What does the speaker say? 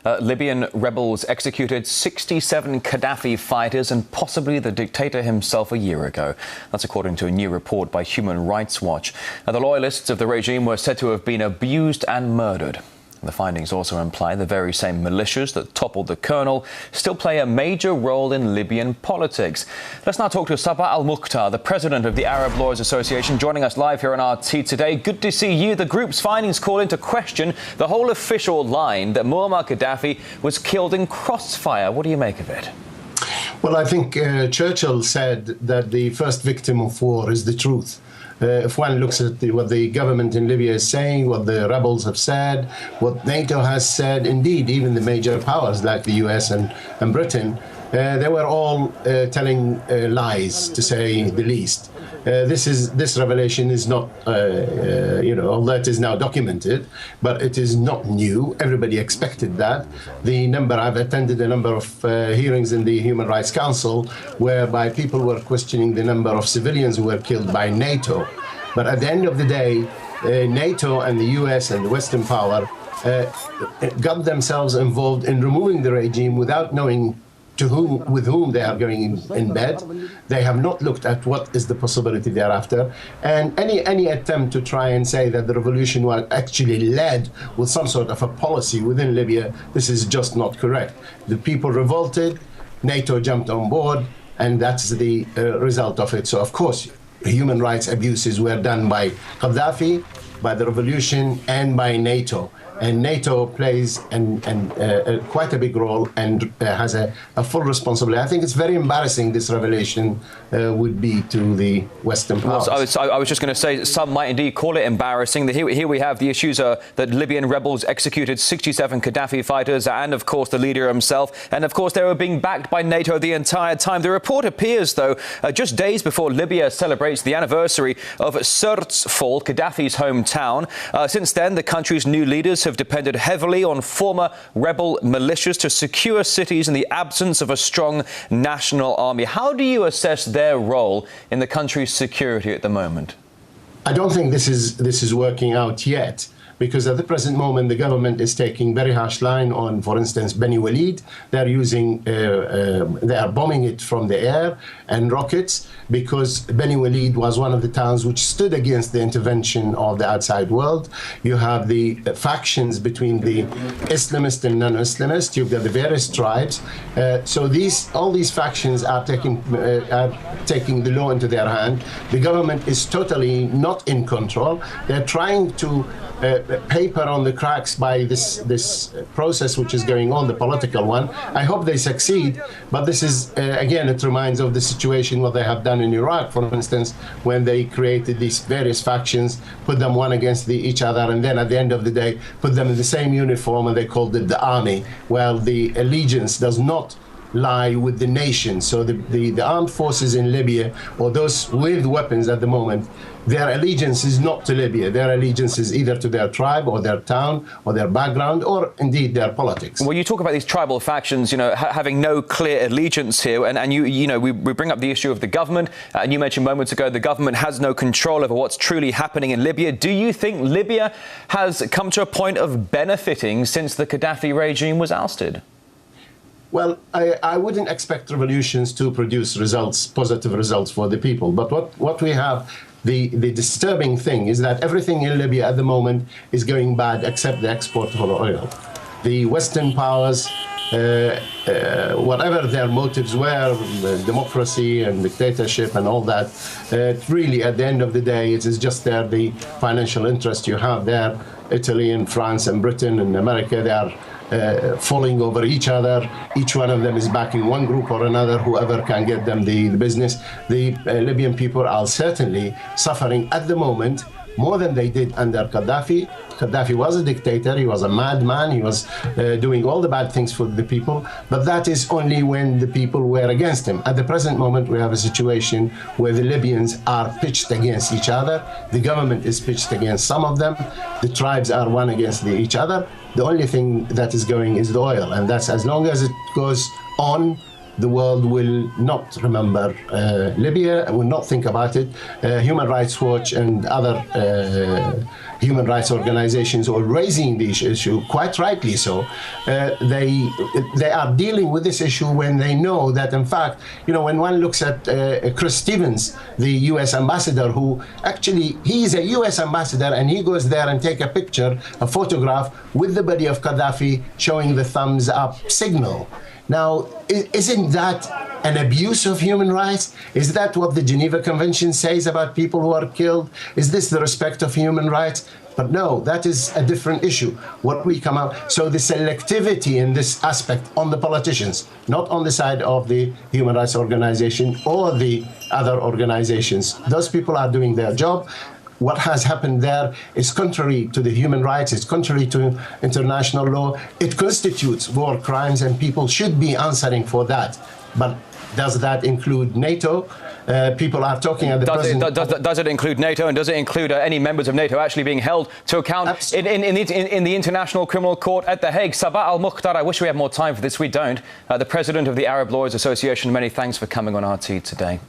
Libyan rebels executed 67 Gaddafi fighters and possibly the dictator himself a year ago. That's according to a new report by Human Rights Watch. The loyalists of the regime were said to have been abused and murdered. The findings also imply the very same militias that toppled the colonel still play a major role in Libyan politics. Let's now talk to Sabah Al-Mukhtar, the president of the Arab Lawyers Association, joining us live here on RT today. Good to see you. The group's findings call into question the whole official line that Muammar Gaddafi was killed in crossfire. What do you make of it? Well, I think Churchill said that the first victim of war is the truth. If one looks at what the government in Libya is saying, what the rebels have said, what NATO has said, indeed, even the major powers like the US and Britain, they were all telling lies, to say the least. This revelation is not, although it is now documented, but it is not new. Everybody expected that. I've attended a number of hearings in the Human Rights Council whereby people were questioning the number of civilians who were killed by NATO. But at the end of the day, NATO and the US and the Western power got themselves involved in removing the regime without knowing with whom they are going in bed. They have not looked at what is the possibility thereafter. And any attempt to try and say that the revolution was actually led with some sort of a policy within Libya, this is just not correct. The people revolted, NATO jumped on board, and that's the result of it. So, of course, human rights abuses were done by Gaddafi, by the revolution, and by NATO. And NATO plays quite a big role and has a full responsibility. I think it's very embarrassing this revelation would be to the Western powers. I was just going to say some might indeed call it embarrassing. Here we have the issues that Libyan rebels executed 67 Gaddafi fighters and, of course, the leader himself. And, of course, they were being backed by NATO the entire time. The report appears, though, just days before Libya celebrates the anniversary of Sirte's fall, Gaddafi's hometown. Since then, the country's new leaders have depended heavily on former rebel militias to secure cities in the absence of a strong national army. How do you assess their role in the country's security at the moment? I don't think this is working out yet, because at the present moment the government is taking very harsh line on, for instance, Bani Walid. They are bombing it from the air and rockets, because Bani Walid was one of the towns which stood against the intervention of the outside world. You have the factions between the Islamist and non-Islamist. You've got the various tribes. So all these factions are taking the law into their hand. The government is totally not in control. They're trying to paper on the cracks by this process which is going on, the political one. I hope they succeed, but this is, again, it reminds of the situation what they have done in Iraq, for instance, when they created these various factions, put them one against each other, and then at the end of the day, put them in the same uniform, and they called it the army. Well, the allegiance does not lie with the nation. So the armed forces in Libya, or those with weapons at the moment, their allegiance is not to Libya. Their allegiance is either to their tribe or their town or their background or indeed their politics. Well, you talk about these tribal factions, having no clear allegiance here. And we bring up the issue of the government. And you mentioned moments ago the government has no control over what's truly happening in Libya. Do you think Libya has come to a point of benefiting since the Gaddafi regime was ousted? Well, I wouldn't expect revolutions to produce positive results for the people. But what we have, the disturbing thing is that everything in Libya at the moment is going bad except the export of oil. The Western powers, whatever their motives were, democracy and dictatorship and all that, really at the end of the day, it is just the financial interest you have there. Italy and France and Britain and America, they are falling over each other. Each one of them is backing one group or another, whoever can get them the business. The Libyan people are certainly suffering at the moment more than they did under Gaddafi. Gaddafi was a dictator, he was a madman, he was doing all the bad things for the people, but that is only when the people were against him. At the present moment, we have a situation where the Libyans are pitched against each other, the government is pitched against some of them, the tribes are one against each other. The only thing that is going is the oil, and that's as long as it goes on, the world will not remember Libya, will not think about it. Human Rights Watch and other human rights organizations or raising this issue, quite rightly so, they are dealing with this issue when they know that, in fact, when one looks at Chris Stevens, the U.S. ambassador, who actually, he is a U.S. ambassador, and he goes there and take a picture, a photograph with the body of Gaddafi showing the thumbs up signal. Now, isn't that an abuse of human rights? Is that what the Geneva Convention says about people who are killed? Is this the respect of human rights? But no, that is a different issue. What we come out, so the selectivity in this aspect on the politicians, not on the side of the human rights organization or the other organizations. Those people are doing their job. What has happened there is contrary to the human rights, it's contrary to international law. It constitutes war crimes, and people should be answering for that. But does that include NATO? People are talking at the present... Does it include NATO, and does it include any members of NATO actually being held to account in the International Criminal Court at The Hague? Sabah Al-Mukhtar, I wish we had more time for this. We don't. The President of the Arab Lawyers Association, many thanks for coming on RT today.